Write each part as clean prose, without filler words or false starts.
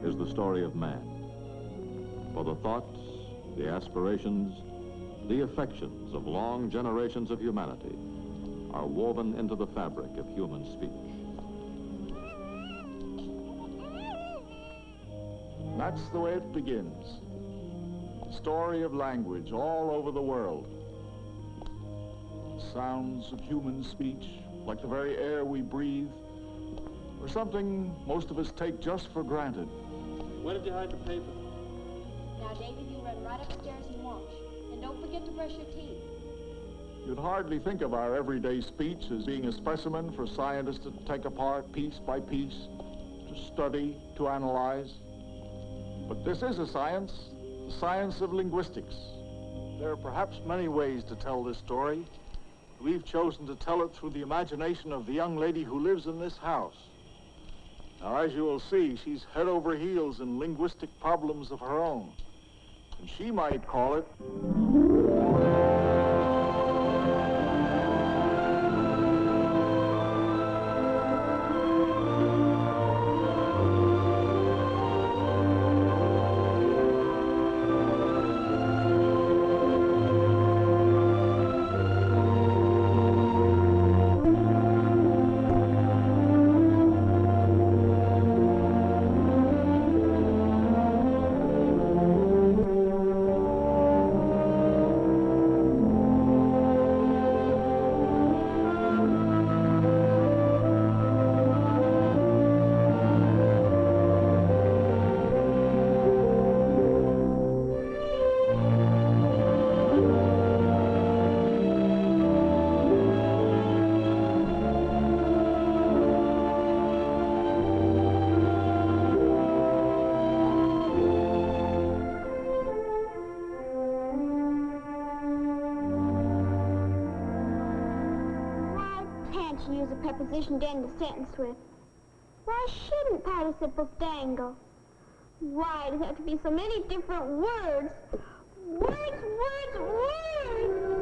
is the story of man. For the thoughts, the aspirations, the affections of long generations of humanity are woven into the fabric of human speech. That's the way it begins. The story of language all over the world. Sounds of human speech, like the very air we breathe, or something most of us take just for granted. Where did you hide the paper? Now, David, you run right upstairs and wash. And don't forget to brush your teeth. You'd hardly think of our everyday speech as being a specimen for scientists to take apart piece by piece, to study, to analyze. But this is a science, the science of linguistics. There are perhaps many ways to tell this story. We've chosen to tell it through the imagination of the young lady who lives in this house. Now, as you will see, she's head over heels in linguistic problems of her own. And she might call it... Use a preposition to end a sentence with. Why shouldn't participles dangle? Why does it have to be so many different words? Words, words, words!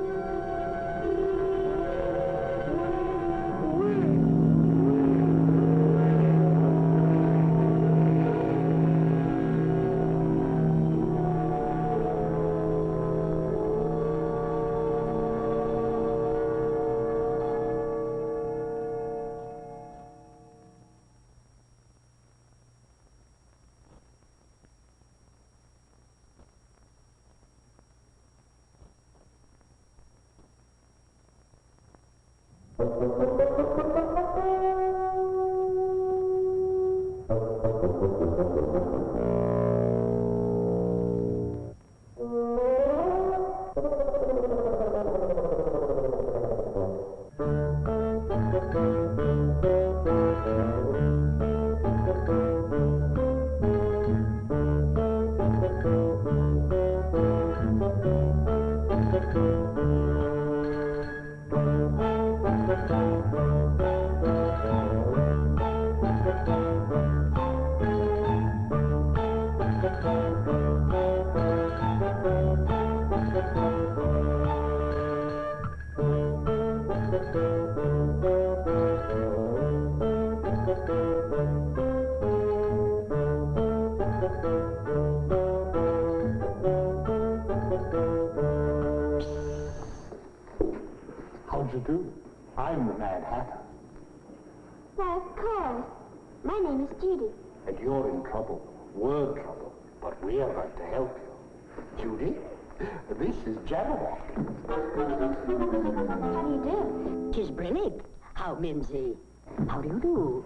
How'd you do? I'm the Mad Hatter. Why, of course. My name is Judy. And you're in trouble, word trouble, but we are going to help you. Judy, this is Jabberwock. How do you do? 'Tis Brennig. How, Mimsy? How do you do?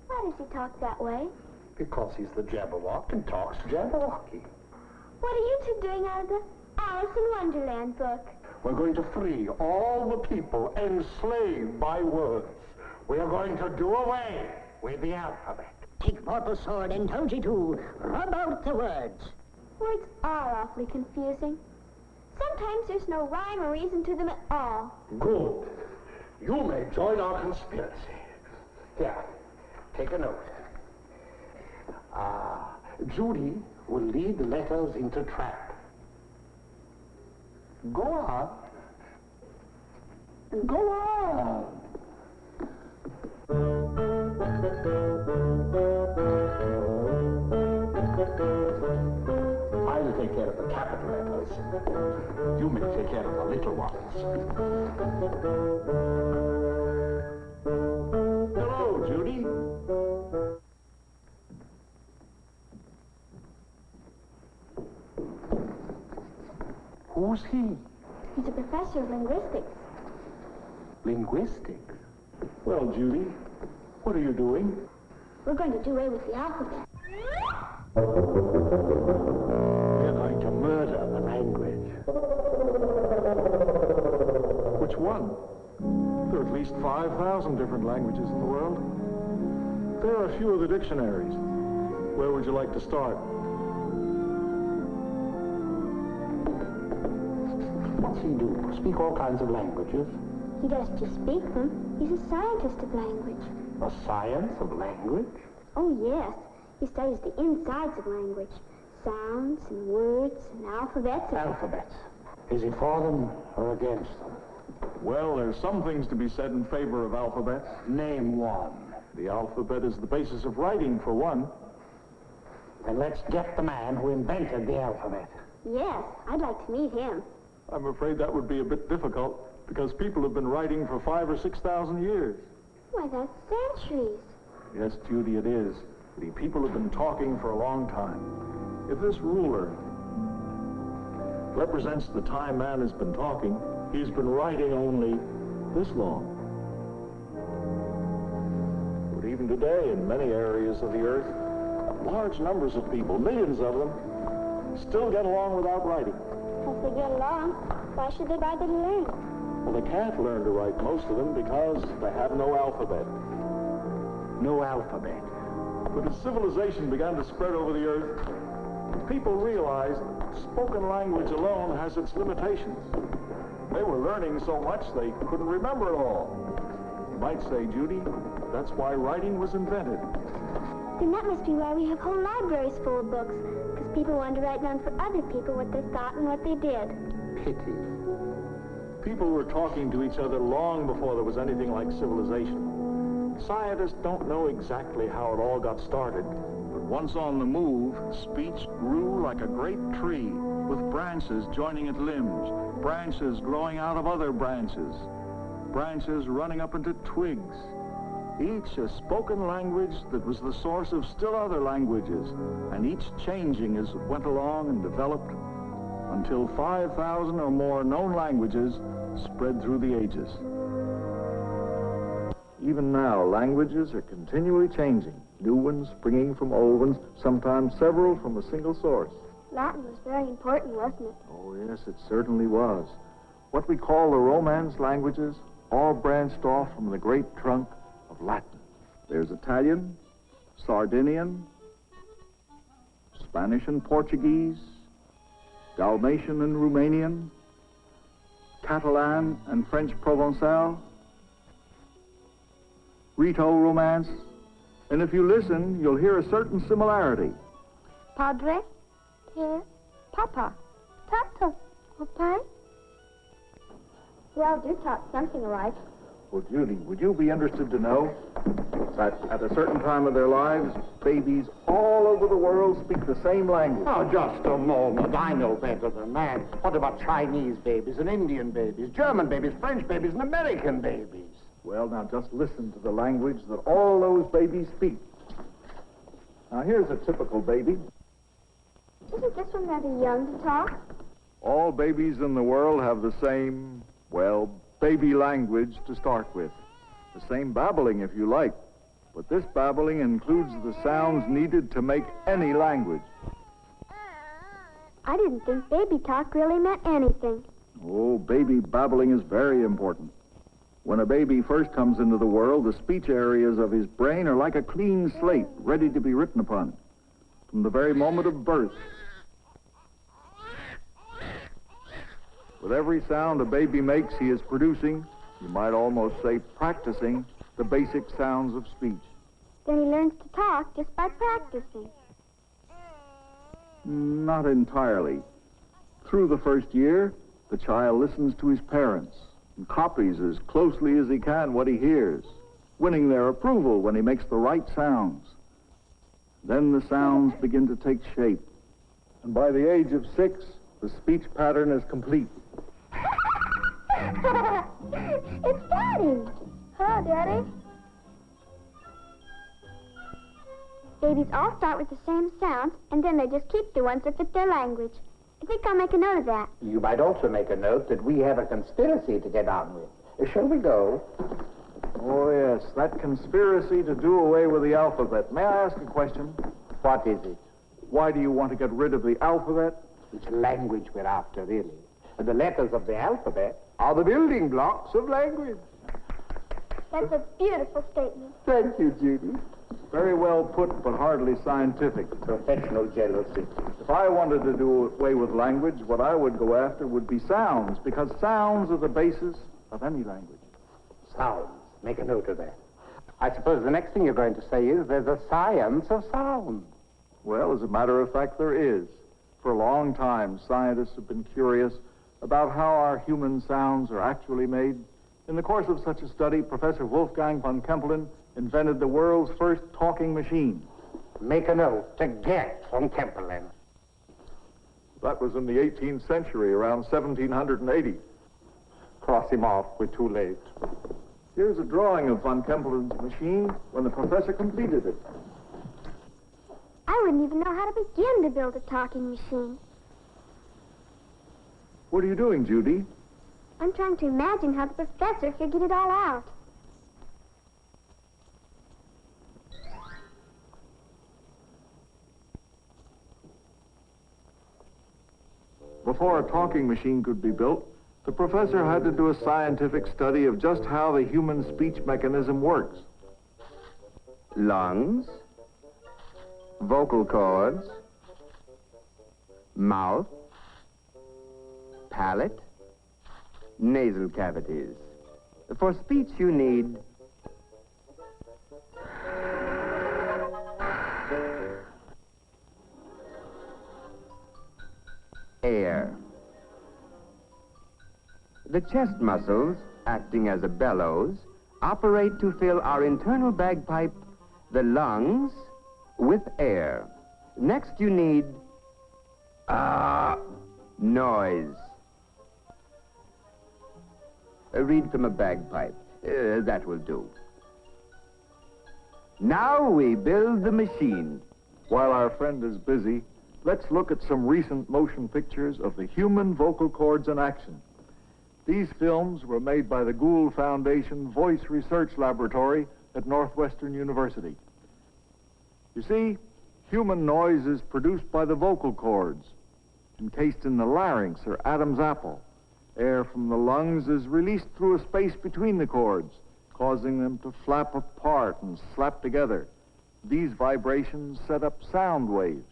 Why does he talk that way? Because he's the Jabberwock and talks Jabberwocky. What are you two doing out of the Alice in Wonderland book? We're going to free all the people enslaved by words. We are going to do away with the alphabet. Take forth the sword and told you to rub out the words. Words are awfully confusing. Sometimes there's no rhyme or reason to them at all. Good. You may join our conspiracy. Here, take a note. Judy will lead the letters into trap. Go on. Go on. You may take care of the little ones. Hello, Judy. Who's he? He's a professor of linguistics. Linguistics? Well, Judy, what are you doing? We're going to do away with the alphabet. We're going to murder the language. Which one? There are at least 5,000 different languages in the world. There are a few of the dictionaries. Where would you like to start? What's he do? Speak all kinds of languages? He does just speak them. He's a scientist of language. A science of language? Oh, yes. He studies the insides of language. Sounds and words and alphabets. Alphabets. Is he for them or against them? Well, there's some things to be said in favor of alphabets. Name one. The alphabet is the basis of writing, for one. Then let's get the man who invented the alphabet. Yes, I'd like to meet him. I'm afraid that would be a bit difficult, because people have been writing for 5,000 or 6,000 years. Why, that's centuries. Yes, Judy, it is. The people have been talking for a long time. If this ruler represents the time man has been talking, he's been writing only this long. But even today, in many areas of the earth, large numbers of people, millions of them, still get along without writing. If they get along, why should they bother to learn? Well, they can't learn to write, most of them, because they have no alphabet. No alphabet. But as civilization began to spread over the earth, people realized spoken language alone has its limitations. They were learning so much they couldn't remember it all. You might say, Judy, that's why writing was invented. Then that must be why we have whole libraries full of books, because people wanted to write down for other people what they thought and what they did. Pity. People were talking to each other long before there was anything like civilization. Scientists don't know exactly how it all got started, but once on the move, speech grew like a great tree, with branches joining its limbs, branches growing out of other branches, branches running up into twigs, each a spoken language that was the source of still other languages, and each changing as it went along and developed, until 5,000 or more known languages spread through the ages. Even now, languages are continually changing, new ones springing from old ones, sometimes several from a single source. Latin was very important, wasn't it? Oh, yes, it certainly was. What we call the Romance languages all branched off from the great trunk of Latin. There's Italian, Sardinian, Spanish and Portuguese, Dalmatian and Romanian, Catalan and French Provençal, Rito-Romance, and if you listen, you'll hear a certain similarity. Padre, here, Papa, Tata, Papa. We all do talk something alike. Well, Judy, would you be interested to know that at a certain time of their lives, babies all over the world speak the same language? Oh, just a moment. I know better than that. What about Chinese babies and Indian babies, German babies, French babies, and American babies? Well, now just listen to the language that all those babies speak. Now, here's a typical baby. Isn't this one rather young to talk? All babies in the world have the same, well, baby language to start with. The same babbling, if you like. But this babbling includes the sounds needed to make any language. I didn't think baby talk really meant anything. Oh, baby babbling is very important. When a baby first comes into the world, the speech areas of his brain are like a clean slate, ready to be written upon. From the very moment of birth. With every sound a baby makes, he is producing, you might almost say practicing, the basic sounds of speech. Then he learns to talk just by practicing. Not entirely. Through the first year, the child listens to his parents and copies as closely as he can what he hears, winning their approval when he makes the right sounds. Then the sounds begin to take shape. And by the age of 6, the speech pattern is complete. It's Daddy. Hello, Daddy. Babies all start with the same sounds, and then they just keep the ones that fit their language. I think I'll make a note of that. You might also make a note that we have a conspiracy to get on with. Shall we go? Oh, yes, that conspiracy to do away with the alphabet. May I ask a question? What is it? Why do you want to get rid of the alphabet? It's language we're after, really. And the letters of the alphabet are the building blocks of language. That's a beautiful statement. Thank you, Judy. Very well put, but hardly scientific. Professional jealousy. If I wanted to do away with language, what I would go after would be sounds, because sounds are the basis of any language. Sounds. Make a note of that. I suppose the next thing you're going to say is there's a science of sound. Well, as a matter of fact, there is. For a long time, scientists have been curious about how our human sounds are actually made. In the course of such a study, Professor Wolfgang von Kempelen invented the world's first talking machine. Make a note to get from Kempelen. That was in the 18th century, around 1780. Cross him off. We're too late. Here's a drawing of von Kempelen's machine when the professor completed it. I wouldn't even know how to begin to build a talking machine. What are you doing, Judy? I'm trying to imagine how the professor figured it all out. Before a talking machine could be built, the professor had to do a scientific study of just how the human speech mechanism works. Lungs, vocal cords, mouth, palate, nasal cavities. For speech, you need air. The chest muscles, acting as a bellows, operate to fill our internal bagpipe, the lungs, with air. Next, you need noise. Read from a bagpipe. That will do. Now we build the machine. While our friend is busy, let's look at some recent motion pictures of the human vocal cords in action. These films were made by the Gould Foundation Voice Research Laboratory at Northwestern University. You see, human noise is produced by the vocal cords, encased in the larynx or Adam's apple. Air from the lungs is released through a space between the cords, causing them to flap apart and slap together. These vibrations set up sound waves.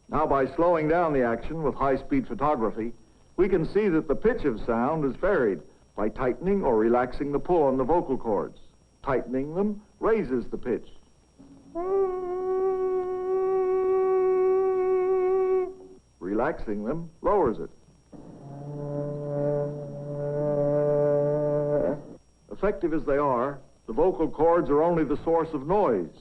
Now, by slowing down the action with high-speed photography, we can see that the pitch of sound is varied by tightening or relaxing the pull on the vocal cords. Tightening them raises the pitch. Relaxing them lowers it. Effective as they are, the vocal cords are only the source of noise.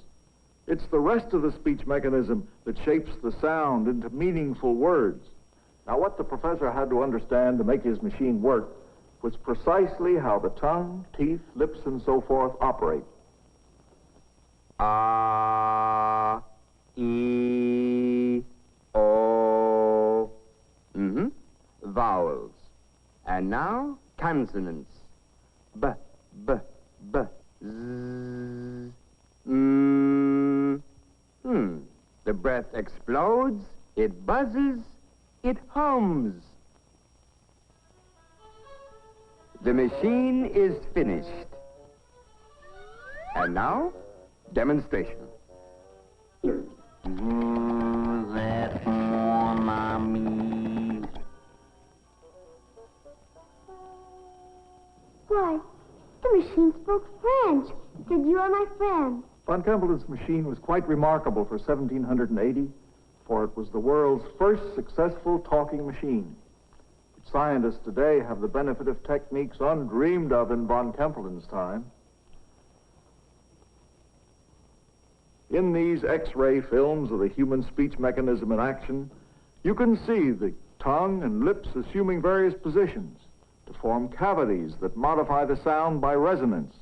It's the rest of the speech mechanism that shapes the sound into meaningful words. Now, what the professor had to understand to make his machine work was precisely how the tongue, teeth, lips, and so forth operate. A, E, O. Vowels. And now, consonants. B, B, B, Z, The breath explodes, it buzzes, it hums. The machine is finished. And now, demonstration. That more, mommy. Why, the machine spoke French. It said, "You are my friend." Von Kempelen's machine was quite remarkable for 1780, for it was the world's first successful talking machine. Scientists today have the benefit of techniques undreamed of in von Kempelen's time. In these X-ray films of the human speech mechanism in action, you can see the tongue and lips assuming various positions to form cavities that modify the sound by resonance.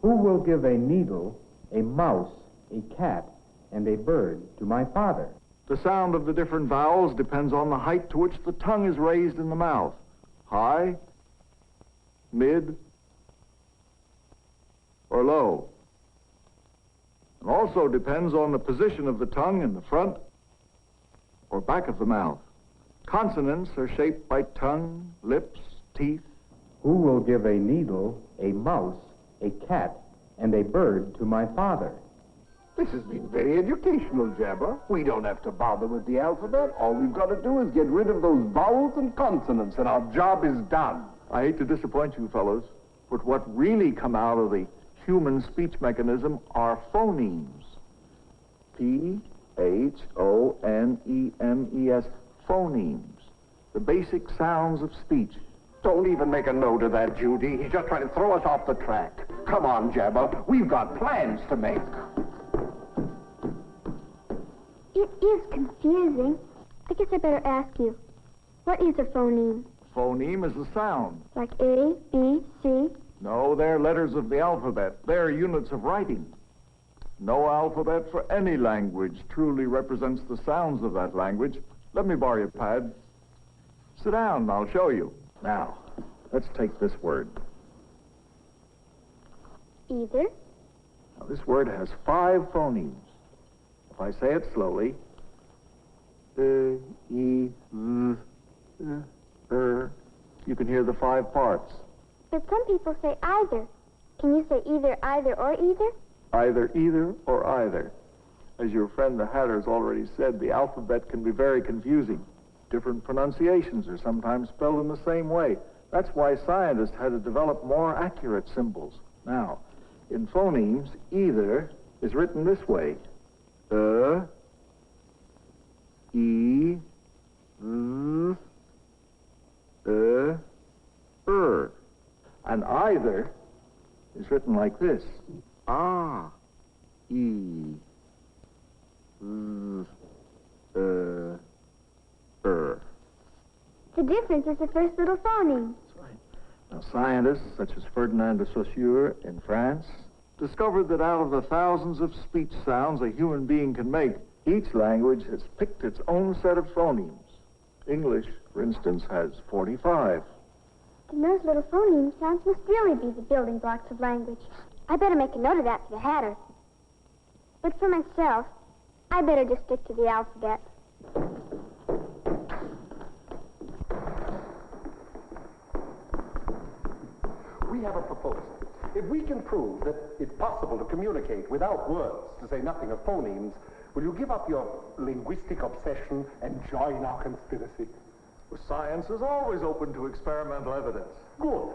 Who will give a needle, a mouse, a cat, and a bird to my father? The sound of the different vowels depends on the height to which the tongue is raised in the mouth. High, mid, or low. It also depends on the position of the tongue in the front or back of the mouth. Consonants are shaped by tongue, lips, teeth. Who will give a needle, a mouse, a cat, and a bird to my father? This has been very educational, Jabber. We don't have to bother with the alphabet. All we've got to do is get rid of those vowels and consonants, and our job is done. I hate to disappoint you fellows, but what really come out of the human speech mechanism are phonemes. P-H-O-N-E-M-E-S, phonemes, the basic sounds of speech. Don't even make a note of that, Judy. He's just trying to throw us off the track. Come on, Jabber. We've got plans to make. It is confusing. I guess I better ask you, what is a phoneme? Phoneme is a sound. Like A, B, C? No, they're letters of the alphabet. They're units of writing. No alphabet for any language truly represents the sounds of that language. Let me borrow your pad. Sit down and I'll show you. Now, let's take this word. Either? Now, this word has 5 phonemes. If I say it slowly, you can hear the 5 parts. But some people say either. Can you say either, either, or either? Either, either, or either. As your friend the Hatter's already said, the alphabet can be very confusing. Different pronunciations are sometimes spelled in the same way. That's why scientists had to develop more accurate symbols. Now, in phonemes, either is written this way. E, err. And either is written like this. Ah, E, err. The difference is the first little phoneme. That's right. Now, scientists such as Ferdinand de Saussure in France discovered that out of the thousands of speech sounds a human being can make, each language has picked its own set of phonemes. English, for instance, has 45. Then those little phoneme sounds must really be the building blocks of language. I better make a note of that for the Hatter. But for myself, I better just stick to the alphabet. We have a proposal. If we can prove that it's possible to communicate without words, to say nothing of phonemes, will you give up your linguistic obsession and join our conspiracy? Well, science is always open to experimental evidence. Good.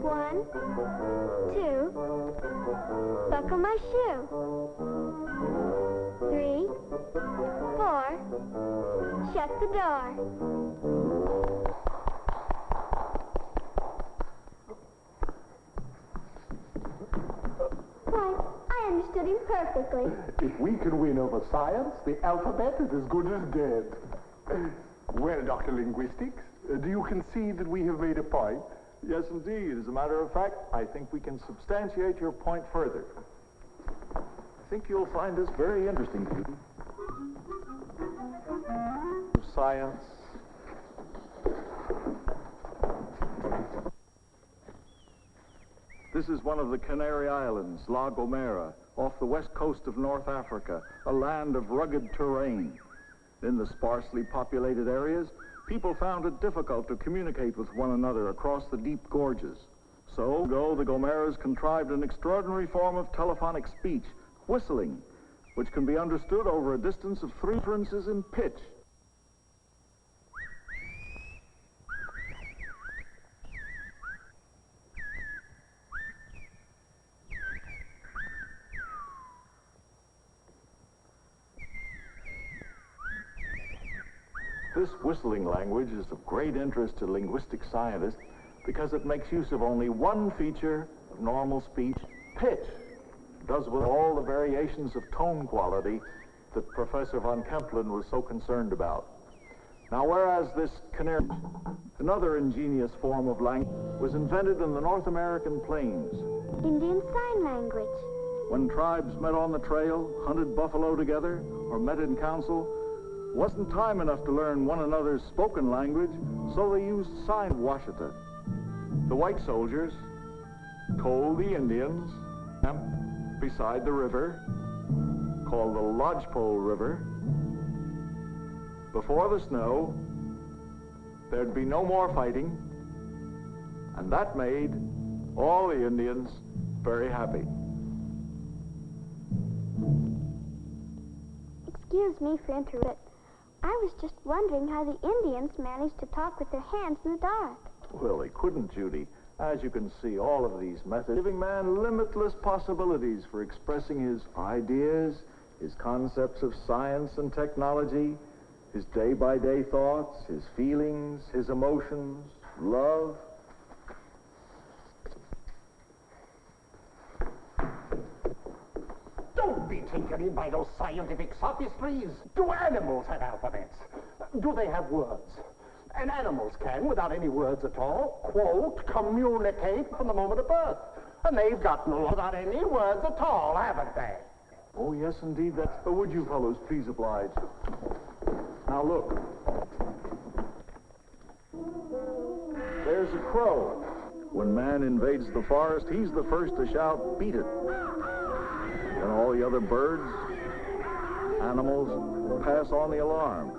One, two, buckle my shoe. 3, 4, shut the door. Why, I understood him perfectly. If we can win over science, the alphabet is as good as dead. Well, Dr. Linguistics, do you concede that we have made a point? Yes, indeed. As a matter of fact, I think we can substantiate your point further. I think you'll find this very interesting, Judy. Science. This is one of the Canary Islands, La Gomera, off the west coast of North Africa, a land of rugged terrain. In the sparsely populated areas, people found it difficult to communicate with one another across the deep gorges. So, the Gomeras contrived an extraordinary form of telephonic speech, whistling, which can be understood over a distance of 3 differences in pitch. This whistling language is of great interest to linguistic scientists because it makes use of only one feature of normal speech, pitch. does with all the variations of tone quality that Professor von Kempelen was so concerned about. Now, whereas this canary, another ingenious form of language, was invented in the North American plains. Indian Sign Language. When tribes met on the trail, hunted buffalo together, or met in council, wasn't time enough to learn one another's spoken language, so they used sign Washita. The white soldiers told the Indians, beside the river, called the Lodgepole River, before the snow, there'd be no more fighting, and that made all the Indians very happy. Excuse me for interrupting, but I was just wondering how the Indians managed to talk with their hands in the dark. Well, they couldn't, Judy. As you can see, all of these methods giving man limitless possibilities for expressing his ideas, his concepts of science and technology, his day-by-day thoughts, his feelings, his emotions, love. Don't be taken in by those scientific sophistries. Do animals have alphabets? Do they have words? And animals can, without any words at all, quote, communicate from the moment of birth. And they've got no without any words at all, haven't they? Oh, yes, indeed. But would you fellows please oblige? Now, look. There's a crow. When man invades the forest, he's the first to shout, "Beat it." Then all the other birds, animals, pass on the alarm.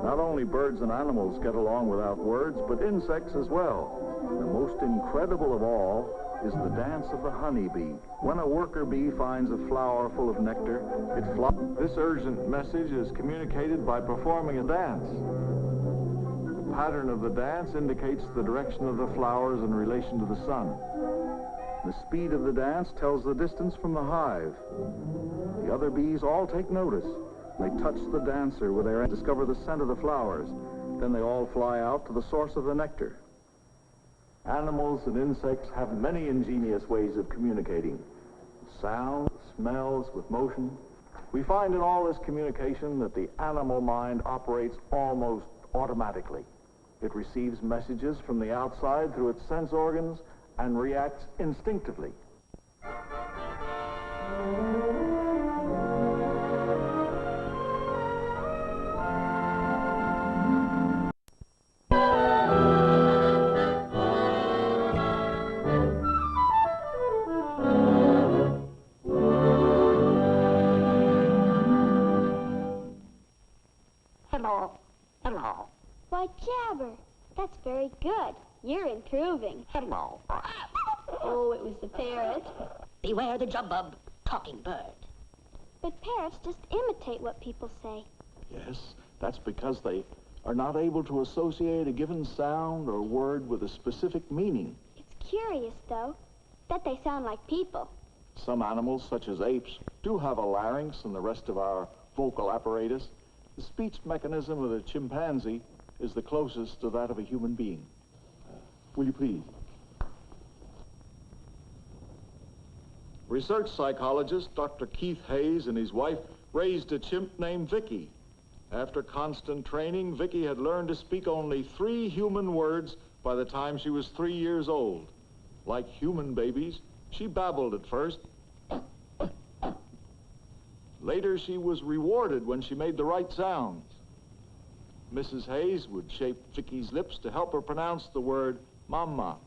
Not only birds and animals get along without words, but insects as well. The most incredible of all is the dance of the honeybee. When a worker bee finds a flower full of nectar, it flies. This urgent message is communicated by performing a dance. The pattern of the dance indicates the direction of the flowers in relation to the sun. The speed of the dance tells the distance from the hive. The other bees all take notice. They touch the dancer with their hands, discover the scent of the flowers. Then they all fly out to the source of the nectar. Animals and insects have many ingenious ways of communicating. Sound, smells, with motion. We find in all this communication that the animal mind operates almost automatically. It receives messages from the outside through its sense organs and reacts instinctively. Hello. Hello. Why, Jabber, that's very good. You're improving. Hello. Oh, it was the parrot. Beware the jubbub, talking bird. But parrots just imitate what people say. Yes, that's because they are not able to associate a given sound or word with a specific meaning. It's curious, though, that they sound like people. Some animals, such as apes, do have a larynx and the rest of our vocal apparatus. The speech mechanism of the chimpanzee is the closest to that of a human being. Will you please? Research psychologist Dr. Keith Hayes and his wife raised a chimp named Vicky. After constant training, Vicky had learned to speak only 3 human words by the time she was 3 years old. Like human babies, she babbled at first. Later, she was rewarded when she made the right sounds. Mrs. Hayes would shape Vicky's lips to help her pronounce the word mama.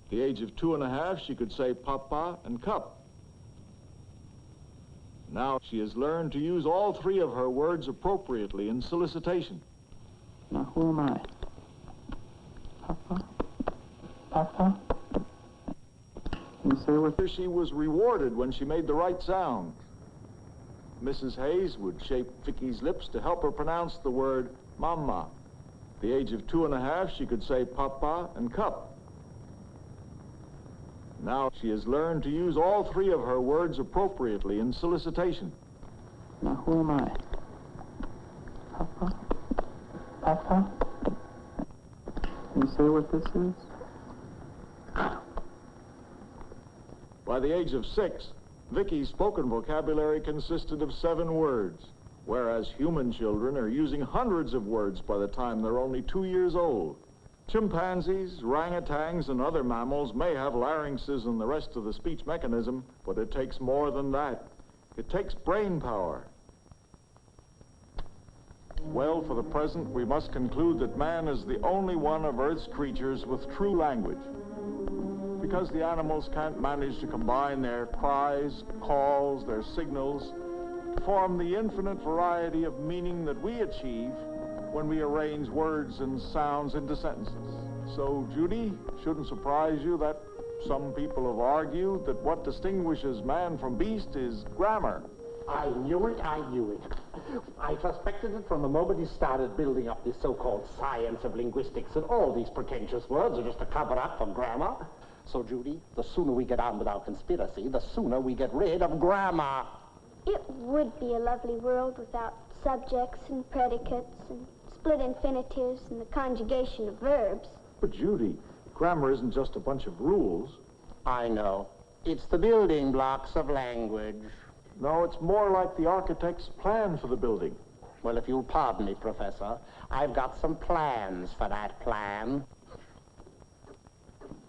At the age of 2 1/2, she could say papa and cup. Now she has learned to use all 3 of her words appropriately in solicitation. Now, who am I? Papa? Papa? Can you say what? She was rewarded when she made the right sounds. Mrs. Hayes would shape Vicky's lips to help her pronounce the word mama. At the age of 2 1/2, she could say papa and cup. Now she has learned to use all 3 of her words appropriately in solicitation. Now, who am I? Papa? Papa? Can you say what this is? By By the age of 6, Vicky's spoken vocabulary consisted of 7 words, whereas human children are using hundreds of words by the time they're only 2 years old. Chimpanzees, orangutans, and other mammals may have larynxes and the rest of the speech mechanism, but it takes more than that. It takes brain power. Well, for the present, we must conclude that man is the only one of Earth's creatures with true language. Because the animals can't manage to combine their cries, calls, their signals, to form the infinite variety of meaning that we achieve when we arrange words and sounds into sentences. So, Judy, shouldn't surprise you that some people have argued that what distinguishes man from beast is grammar. I knew it, I knew it. I suspected it from the moment he started building up this so-called science of linguistics, and all these pretentious words are just a cover-up for grammar. So, Judy, the sooner we get on with our conspiracy, the sooner we get rid of grammar. It would be a lovely world without subjects and predicates and split infinitives and the conjugation of verbs. But, Judy, grammar isn't just a bunch of rules. I know. It's the building blocks of language. No, it's more like the architect's plan for the building. Well, if you'll pardon me, Professor, I've got some plans for that plan.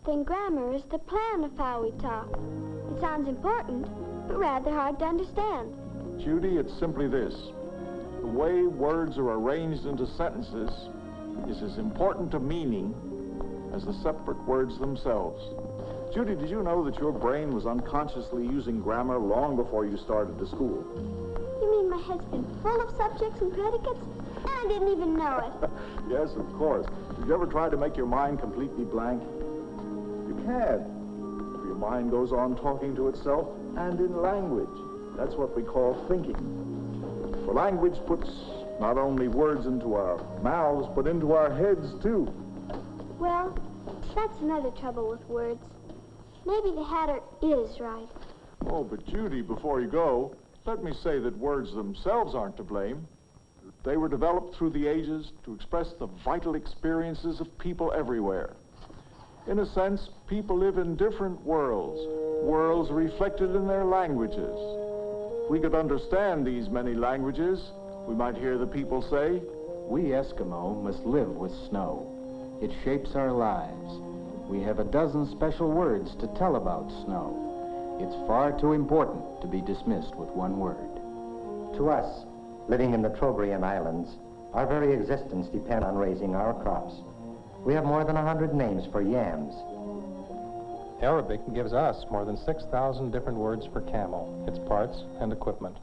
Then grammar is the plan of how we talk. It sounds important, but rather hard to understand. Judy, it's simply this. The way words are arranged into sentences is as important to meaning as the separate words themselves. Judy, did you know that your brain was unconsciously using grammar long before you started to school? You mean my head's been full of subjects and predicates? And I didn't even know it. Yes, of course. Did you ever try to make your mind completely blank? You can. If your mind goes on talking to itself and in language. That's what we call thinking. For language puts not only words into our mouths, but into our heads, too. Well, that's another trouble with words. Maybe the Hatter is right. Oh, but Judy, before you go, let me say that words themselves aren't to blame. They were developed through the ages to express the vital experiences of people everywhere. In a sense, people live in different worlds, worlds reflected in their languages. If we could understand these many languages, we might hear the people say, "We Eskimo must live with snow. It shapes our lives. We have a dozen special words to tell about snow. It's far too important to be dismissed with one word." To us, living in the Trobriand Islands, our very existence depends on raising our crops. We have more than 100 names for yams. Arabic gives us more than 6,000 different words for camel, its parts, and equipment.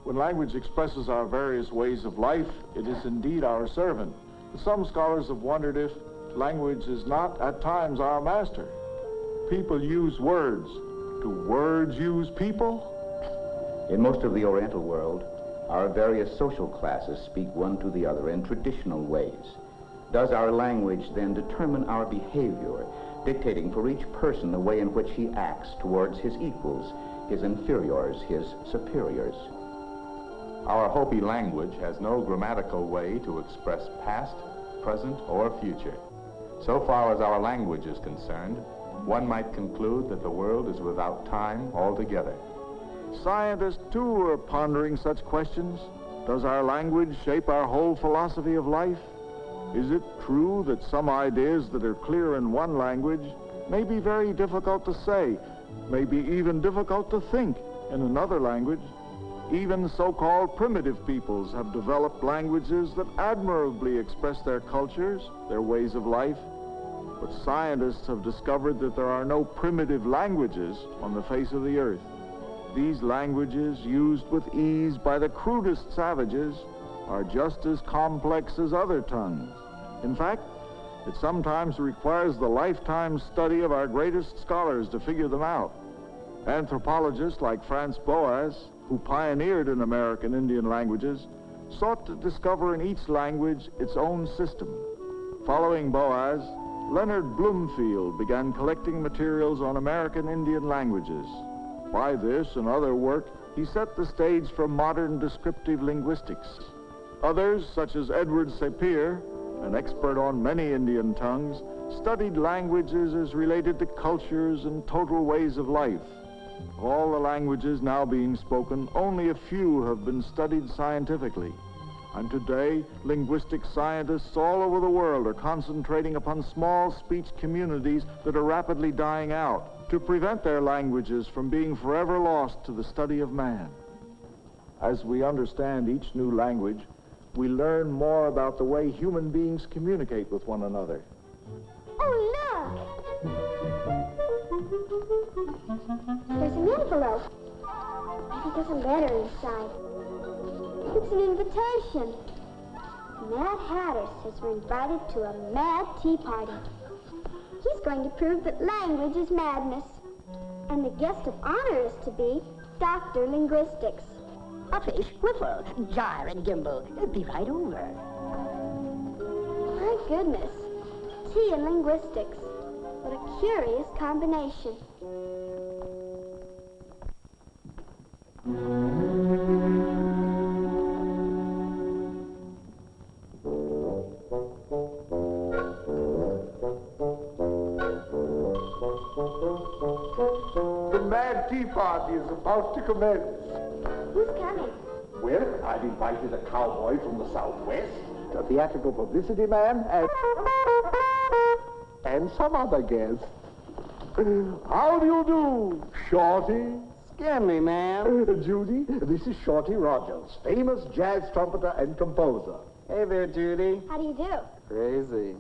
When language expresses our various ways of life, it is indeed our servant. Some scholars have wondered if language is not, at times, our master. People use words. Do words use people? In most of the Oriental world, our various social classes speak one to the other in traditional ways. Does our language then determine our behavior, dictating for each person the way in which he acts towards his equals, his inferiors, his superiors? Our Hopi language has no grammatical way to express past, present, or future. So far as our language is concerned, one might conclude that the world is without time altogether. Scientists, too, are pondering such questions. Does our language shape our whole philosophy of life? Is it true that some ideas that are clear in one language may be very difficult to say, may be even difficult to think in another language? Even so-called primitive peoples have developed languages that admirably express their cultures, their ways of life. But scientists have discovered that there are no primitive languages on the face of the earth. These languages, used with ease by the crudest savages, are just as complex as other tongues. In fact, it sometimes requires the lifetime study of our greatest scholars to figure them out. Anthropologists like Franz Boas, who pioneered in American Indian languages, sought to discover in each language its own system. Following Boas, Leonard Bloomfield began collecting materials on American Indian languages. By this and other work, he set the stage for modern descriptive linguistics. Others, such as Edward Sapir, an expert on many Indian tongues, studied languages as related to cultures and total ways of life. Of all the languages now being spoken, only a few have been studied scientifically. And today, linguistic scientists all over the world are concentrating upon small speech communities that are rapidly dying out to prevent their languages from being forever lost to the study of man. As we understand each new language, we learn more about the way human beings communicate with one another. Oh, look! There's an envelope. Maybe there's a letter inside. It's an invitation. Mad Hatter says we're invited to a mad tea party. He's going to prove that language is madness. And the guest of honor is to be Dr. Linguistics. A fish, whiffle, gyre and gimble. Be right over. My goodness. Tea and linguistics. What a curious combination. The mad tea party is about to commence. Who's coming? Well, I've invited a cowboy from the Southwest, a theatrical publicity man, and some other guests. How do you do, Shorty? Scan me, ma'am. Judy, this is Shorty Rogers, famous jazz trumpeter and composer. Hey there, Judy. How do you do? Crazy.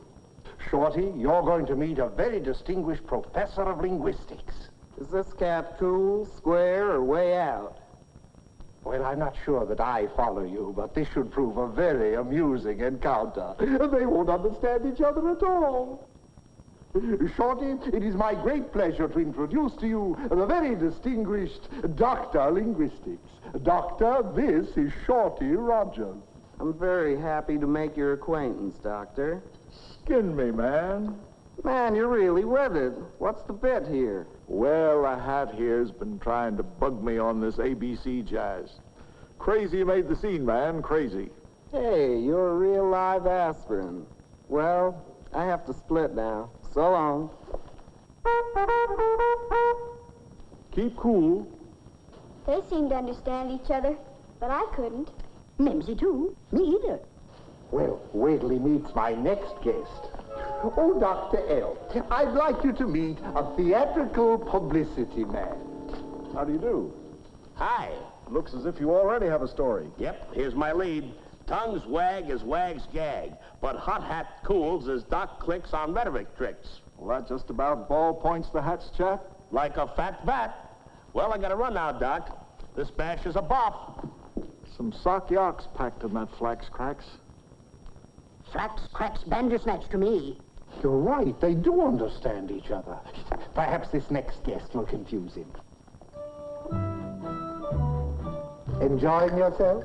Shorty, you're going to meet a very distinguished professor of linguistics. Is this cat cool, square, or way out? Well, I'm not sure that I follow you, but this should prove a very amusing encounter. They won't understand each other at all. Shorty, it is my great pleasure to introduce to you the very distinguished Dr. Linguistics. Doctor, this is Shorty Rogers. I'm very happy to make your acquaintance, Doctor. Skin me, man. Man, you're really with it. What's the bit here? Well, the hat here's been trying to bug me on this ABC jazz. Crazy made the scene, man, crazy. Hey, you're a real live aspirin. Well, I have to split now. So long. Keep cool. They seem to understand each other, but I couldn't. Mimsy, too. Me either. Well, wait till he meets my next guest. Oh, Dr. L., I'd like you to meet a theatrical publicity man. How do you do? Hi. Looks as if you already have a story. Yep, here's my lead. Tongues wag as wags gag, but hot hat cools as Doc clicks on rhetoric tricks. Well, that just about ball points the hat's chat. Like a fat bat. Well, I gotta run now, Doc. This bash is a bop. Some sock yocks packed in that flax cracks. Flax, cracks, bandersnatch to me. You're right, they do understand each other. Perhaps this next guest will confuse him. Enjoying yourself?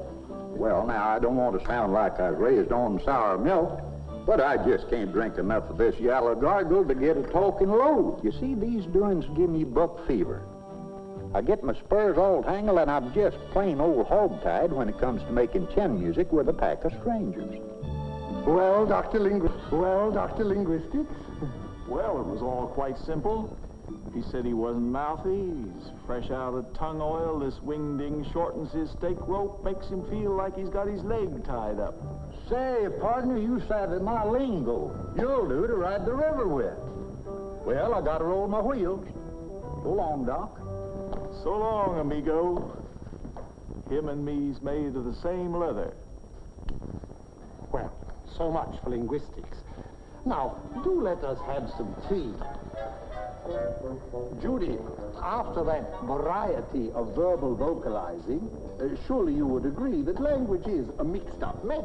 Well, now, I don't want to sound like I was raised on sour milk, but I just can't drink enough of this yellow gargle to get a talking load. You see, these doings give me buck fever. I get my spurs all tangled, and I'm just plain old hog-tied when it comes to making chin music with a pack of strangers. Well, Dr. Linguistics? Well, it was all quite simple. He said he wasn't mouthy, he's fresh out of tongue oil, this wingding shortens his stake rope, makes him feel like he's got his leg tied up. Say, partner, you savvy my lingo. You'll do to ride the river with. Well, I gotta roll my wheels. So long, Doc. So long, amigo. Him and me's made of the same leather. Well, so much for linguistics. Now, do let us have some tea. Judy, after that variety of verbal vocalizing, surely you would agree that language is a mixed-up mess.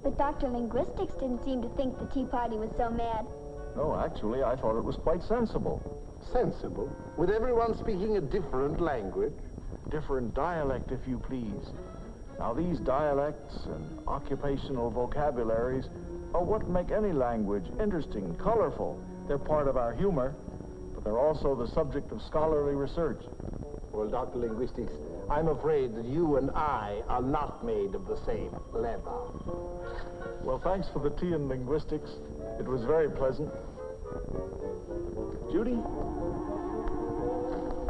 But Dr. Linguistics didn't seem to think the tea party was so mad. No, actually, I thought it was quite sensible. Sensible? With everyone speaking a different language? Different dialect, if you please. Now, these dialects and occupational vocabularies are what make any language interesting, colorful. They're part of our humor, but they're also the subject of scholarly research. Well, Dr. Linguistics, I'm afraid that you and I are not made of the same leather. Well, thanks for the tea in linguistics. It was very pleasant. Judy,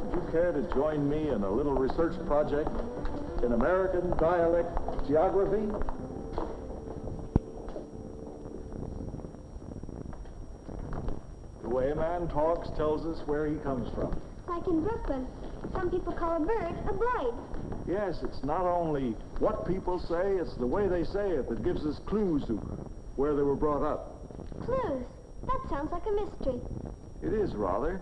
would you care to join me in a little research project in American dialect geography? The way a man talks tells us where he comes from. Like in Brooklyn, some people call a bird a blade. Yes, it's not only what people say, it's the way they say it that gives us clues to where they were brought up. Clues? That sounds like a mystery. It is, rather.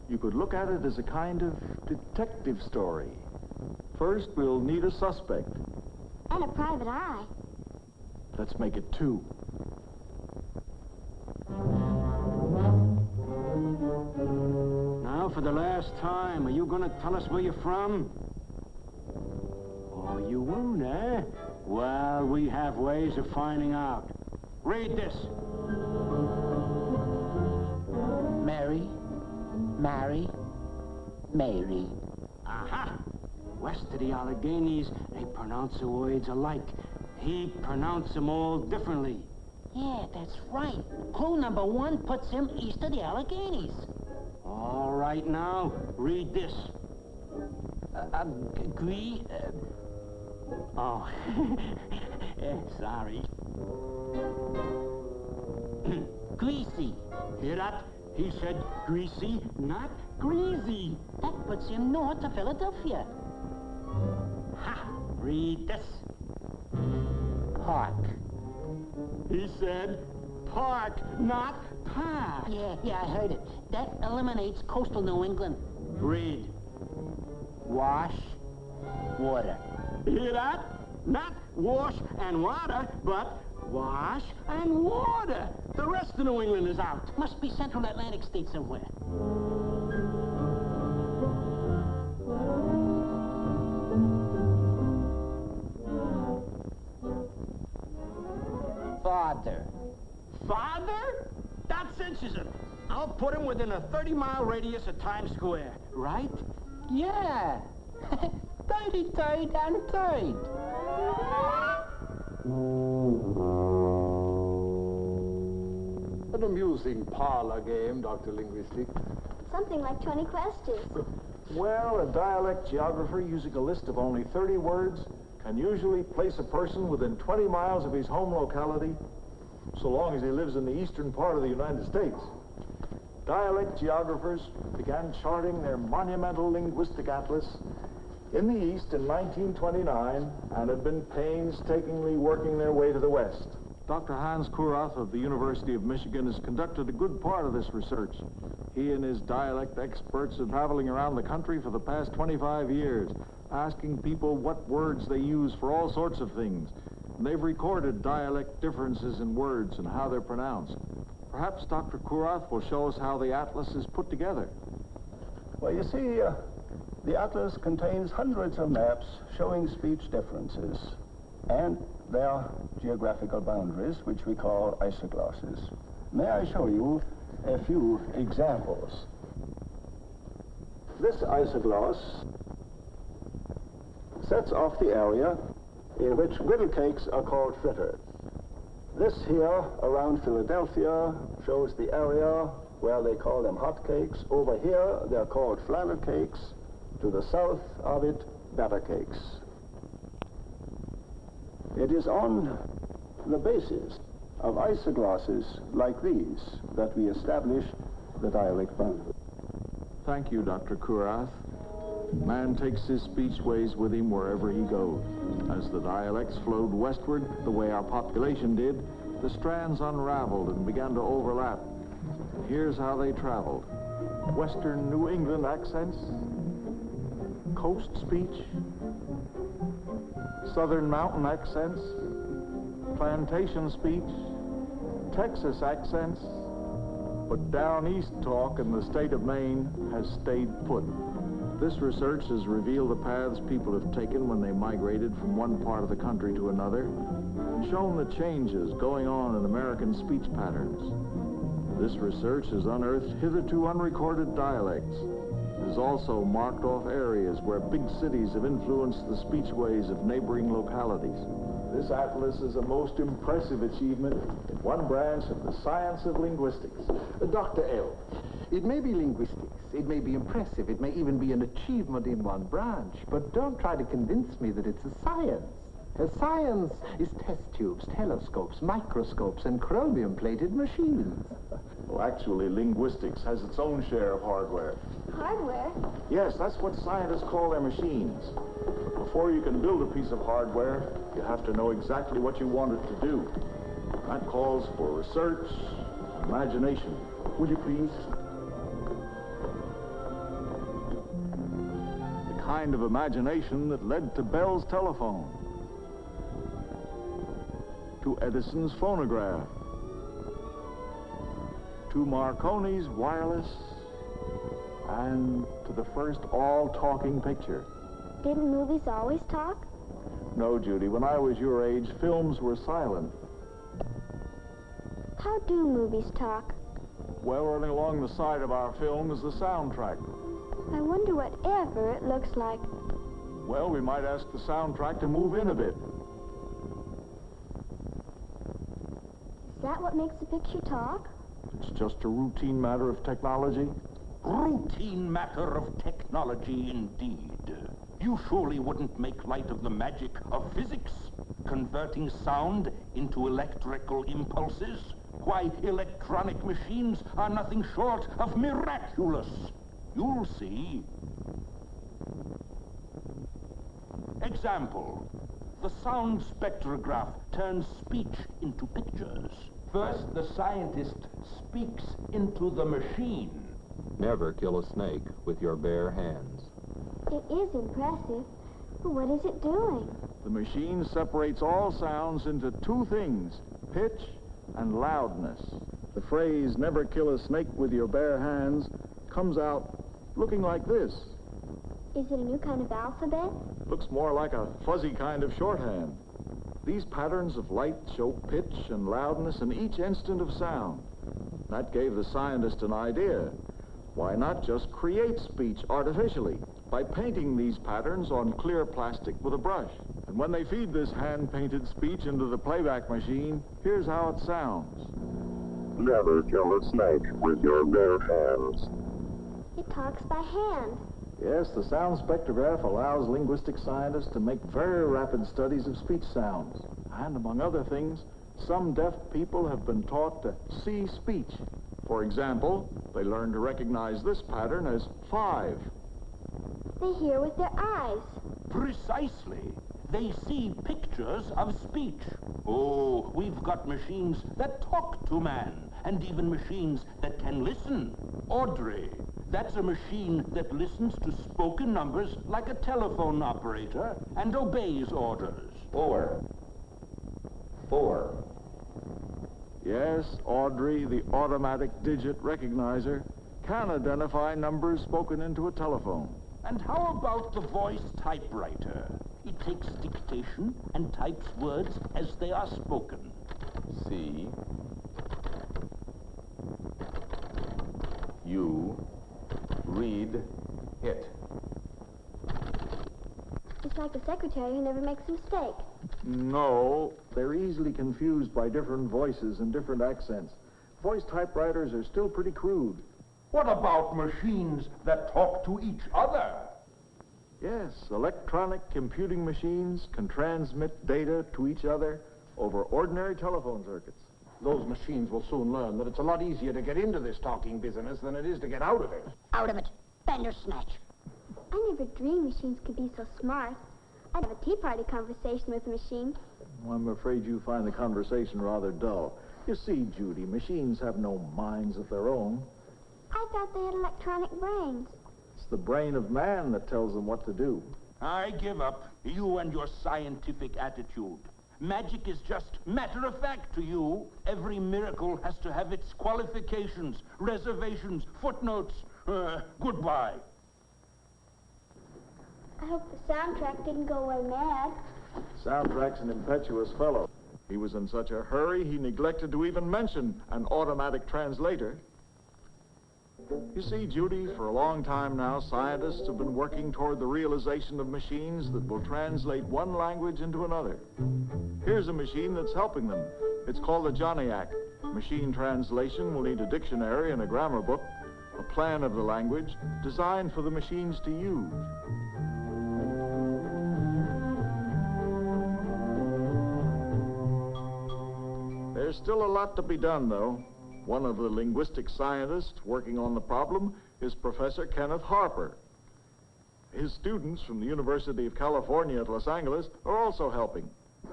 You could look at it as a kind of detective story. First, we'll need a suspect. And a private eye. Let's make it two. Now, for the last time, are you going to tell us where you're from? Oh, you won't, eh? Well, we have ways of finding out. Read this. Mary, Mary, Mary. Aha! West of the Alleghenies, they pronounce the words alike. He pronounced them all differently. Yeah, that's right. Clue number 1 puts him east of the Alleghenies. All right, now, read this. Oh, sorry. Greasy. Hear that? He said greasy, not greasy. That puts him north of Philadelphia. Ha! Read this. Park. He said park, not park. Yeah, I heard it. That eliminates coastal New England. Read. Wash, water. Hear that? Not wash and water, but wash and water. The rest of New England is out. Must be Central Atlantic state somewhere. Father. Father? That cinches him. I'll put him within a 30-mile radius of Times Square, right? Yeah. 33rd and 3rd. An amusing parlor game, Dr. Linguistics. Something like 20 questions. Well, a dialect geographer using a list of only 30 words can usually place a person within 20 miles of his home locality, so long as he lives in the eastern part of the United States. Dialect geographers began charting their monumental linguistic atlas in the east in 1929 and had been painstakingly working their way to the west. Dr. Hans Kurath of the University of Michigan has conducted a good part of this research. He and his dialect experts are traveling around the country for the past 25 years, asking people what words they use for all sorts of things. And they've recorded dialect differences in words and how they're pronounced. Perhaps Dr. Kurath will show us how the atlas is put together. Well, you see, the atlas contains hundreds of maps showing speech differences and their geographical boundaries, which we call isoglosses. May I show you a few examples? This isogloss sets off the area in which griddle cakes are called fritters. This here around Philadelphia shows the area where they call them hot cakes. Over here they're called flannel cakes. To the south of it, batter cakes. It is on the basis of isoglosses like these that we establish the dialect boundary. Thank you, Dr. Kurath. Man takes his speechways with him wherever he goes. As the dialects flowed westward, the way our population did, the strands unraveled and began to overlap. Here's how they traveled. Western New England accents, coast speech, southern mountain accents, plantation speech, Texas accents, but down east talk in the state of Maine has stayed put. This research has revealed the paths people have taken when they migrated from one part of the country to another, and shown the changes going on in American speech patterns. This research has unearthed hitherto unrecorded dialects, It has also marked off areas where big cities have influenced the speechways of neighboring localities. This atlas is a most impressive achievement in one branch of the science of linguistics. Dr. L., it may be linguistics, it may be impressive, it may even be an achievement in one branch, but don't try to convince me that it's a science. Science is test tubes, telescopes, microscopes, and chromium-plated machines. Well, actually, linguistics has its own share of hardware. Hardware? Yes, that's what scientists call their machines. Before you can build a piece of hardware, you have to know exactly what you want it to do. That calls for research, imagination. Would you please? The kind of imagination that led to Bell's telephone, to Edison's phonograph, to Marconi's wireless, and to the first all-talking picture. Didn't movies always talk? No, Judy. When I was your age, films were silent. How do movies talk? Well, running along the side of our film is the soundtrack. I wonder whatever it looks like. Well, we might ask the soundtrack to move in a bit. Is that what makes the picture talk? It's just a routine matter of technology. Routine matter of technology, indeed. You surely wouldn't make light of the magic of physics, converting sound into electrical impulses. Why, electronic machines are nothing short of miraculous. You'll see. Example. The sound spectrograph turns speech into pictures. First, the scientist speaks into the machine. Never kill a snake with your bare hands. It is impressive, but what is it doing? The machine separates all sounds into two things, pitch and loudness. The phrase, never kill a snake with your bare hands, comes out looking like this. Is it a new kind of alphabet? Looks more like a fuzzy kind of shorthand. These patterns of light show pitch and loudness in each instant of sound. That gave the scientist an idea. Why not just create speech artificially by painting these patterns on clear plastic with a brush? And when they feed this hand-painted speech into the playback machine, here's how it sounds. Never kill a snake with your bare hands. It talks by hand. Yes, the sound spectrograph allows linguistic scientists to make very rapid studies of speech sounds. And among other things, some deaf people have been taught to see speech. For example, they learn to recognize this pattern as 5. They hear with their eyes. Precisely. They see pictures of speech. Oh, we've got machines that talk to man, and even machines that can listen. Audrey, that's a machine that listens to spoken numbers like a telephone operator and obeys orders. 4. Yes, Audrey, the automatic digit recognizer, can identify numbers spoken into a telephone. And how about the voice typewriter? It takes dictation and types words as they are spoken. C. U. Read. Hit. It's like a secretary who never makes a mistake. No, they're easily confused by different voices and different accents. Voice typewriters are still pretty crude. What about machines that talk to each other? Yes, electronic computing machines can transmit data to each other over ordinary telephone circuits. Those machines will soon learn that it's a lot easier to get into this talking business than it is to get out of it. Out of it. Bandersnatch. I never dreamed machines could be so smart. I'd have a tea party conversation with a machine. Well, I'm afraid you find the conversation rather dull. You see, Judy, machines have no minds of their own. I thought they had electronic brains. It's the brain of man that tells them what to do. I give up, you and your scientific attitude. Magic is just matter of fact to you. Every miracle has to have its qualifications, reservations, footnotes. Goodbye. I hope the soundtrack didn't go away mad. Soundtrack's an impetuous fellow. He was in such a hurry, he neglected to even mention an automatic translator. You see, Judy, for a long time now, scientists have been working toward the realization of machines that will translate one language into another. Here's a machine that's helping them. It's called the Johnniac. Machine translation will need a dictionary and a grammar book, a plan of the language designed for the machines to use. There's still a lot to be done, though. One of the linguistic scientists working on the problem is Professor Kenneth Harper. His students from the University of California at Los Angeles are also helping.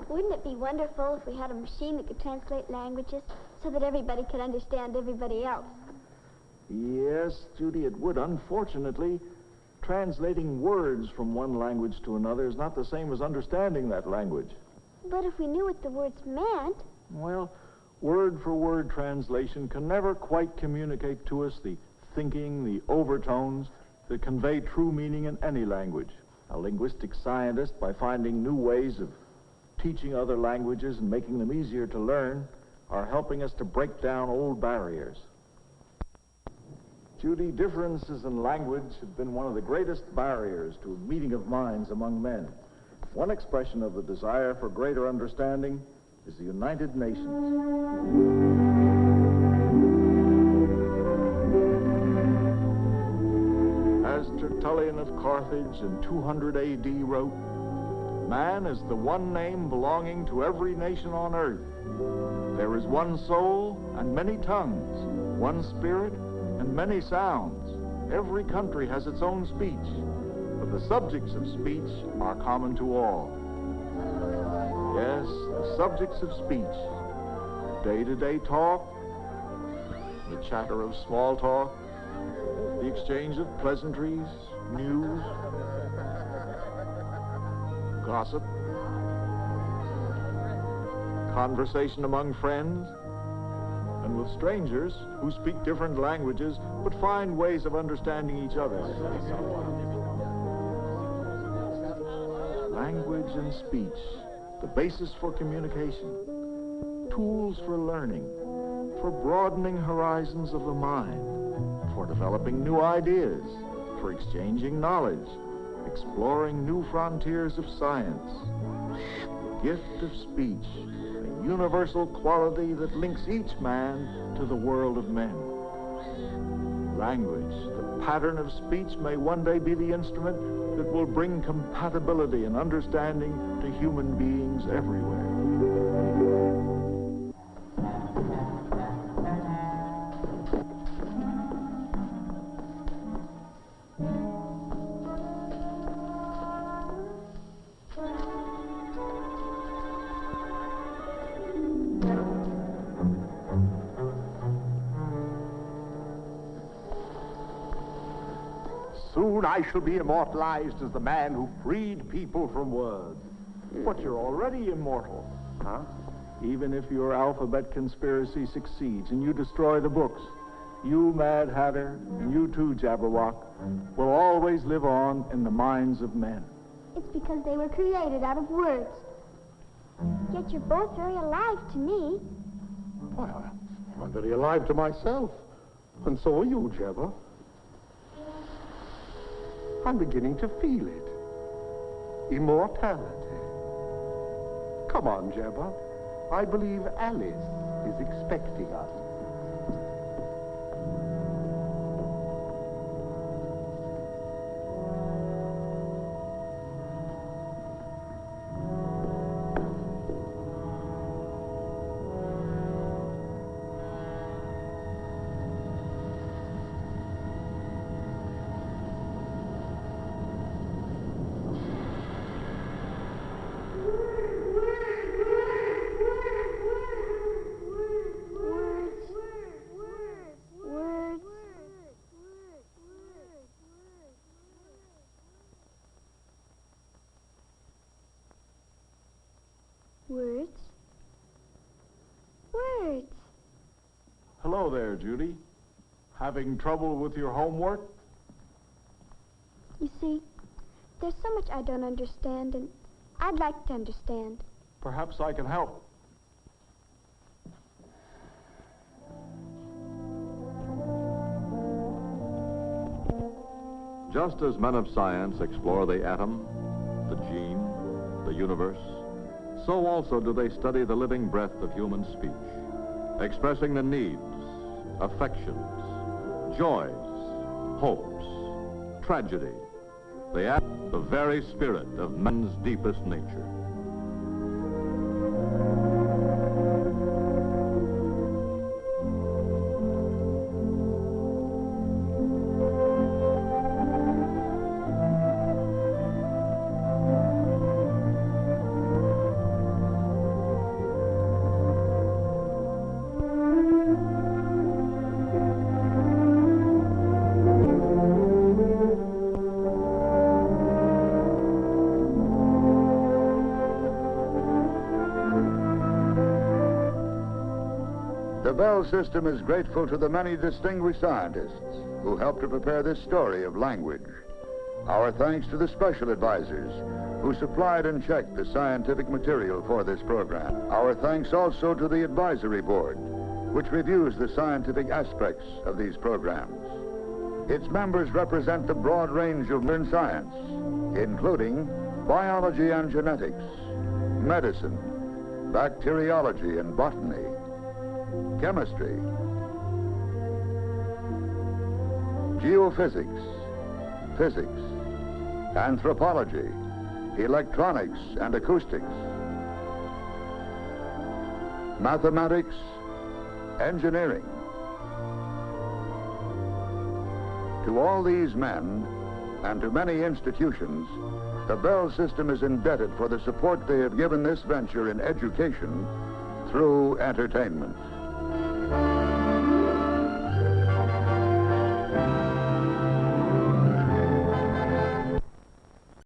Wouldn't it be wonderful if we had a machine that could translate languages so that everybody could understand everybody else? Yes, Judy, it would. Unfortunately, translating words from one language to another is not the same as understanding that language. But if we knew what the words meant... Well, word-for-word translation can never quite communicate to us the thinking, the overtones that convey true meaning in any language. A linguistic scientist, by finding new ways of teaching other languages and making them easier to learn, are helping us to break down old barriers. Judy, differences in language have been one of the greatest barriers to a meeting of minds among men. One expression of the desire for greater understanding is the United Nations. As Tertullian of Carthage in 200 AD wrote, man is the one name belonging to every nation on earth. There is one soul and many tongues, one spirit and many sounds. Every country has its own speech, but the subjects of speech are common to all. Yes, the subjects of speech, day-to-day talk, the chatter of small talk, the exchange of pleasantries, news, gossip, conversation among friends, and with strangers who speak different languages but find ways of understanding each other. Language and speech, the basis for communication, tools for learning, for broadening horizons of the mind, for developing new ideas, for exchanging knowledge, exploring new frontiers of science. The gift of speech, a universal quality that links each man to the world of men. Language, the pattern of speech, may one day be the instrument that will bring compatibility and understanding to human beings everywhere. Soon I shall be immortalized as the man who freed people from words. But you're already immortal. Huh? Even if your Aleph-Bet conspiracy succeeds and you destroy the books, you, Mad Hatter, and you too, Jabberwock, will always live on in the minds of men. It's because they were created out of words. Yet you're both very alive to me. Why, I'm very alive to myself. And so are you, Jabber. I'm beginning to feel it. Immortality. Come on, Jabber. I believe Alice is expecting us. Words? Words. Hello there, Judy. Having trouble with your homework? You see, there's so much I don't understand, and I'd like to understand. Perhaps I can help. Just as men of science explore the atom, the gene, the universe, so also do they study the living breath of human speech, expressing the needs, affections, joys, hopes, tragedy, the very spirit of man's deepest nature. The Bell system is grateful to the many distinguished scientists who helped to prepare this story of language. Our thanks to the special advisors who supplied and checked the scientific material for this program. Our thanks also to the advisory board, which reviews the scientific aspects of these programs. Its members represent the broad range of modern science, including biology and genetics, medicine, bacteriology and botany, chemistry, geophysics, physics, anthropology, electronics and acoustics, mathematics, engineering. To all these men and to many institutions, the Bell system is indebted for the support they have given this venture in education through entertainment.